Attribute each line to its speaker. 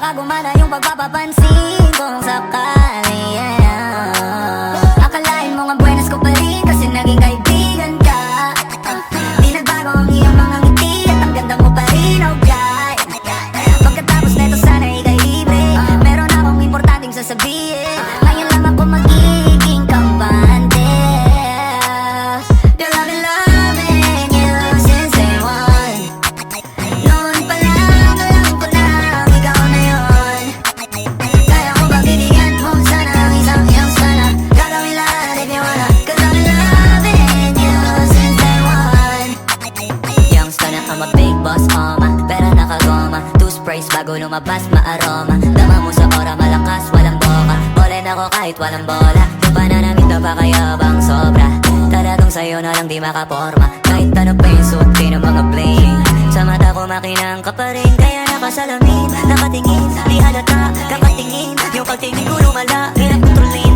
Speaker 1: baka gumana yung pagpapapansin kung sakali, akalain mo nga buenas ko pa rin kasi naging kaibigan ka. Di nagbago ang iyong mga ngiti at ang ganda mo pa rin, oh guy. Pagkatapos neto sana ikay libre, meron akong importanteng sasabihin. Ngayon lang ako magiging kampante. Girl, I've been loving you since day one. Noon pa lang alam ko na ikaw na yun. Kaya ko ba bibigyan mo sana ang isang iyong sana? Gagawin lahat if you wanna, 'cause I've been loving you since day one. Youngster na I'm a big boss, pera nakagoma, two sprays bago lumabas maaroma. Dama mo sa ora malakas, walang boka. Bolen ako kahit walang bola. Yung pananamit na pakayabang sobra. Talagang sa'yo na lang di makaporma. Kahit ano pa yung suot ng mga bling. Sa mata ko makinang ka pa rin. Kaya nakasalamin, nakatingin, di halata, kakatingin. Yung pagtingin ko lumala, hirap kontrolin.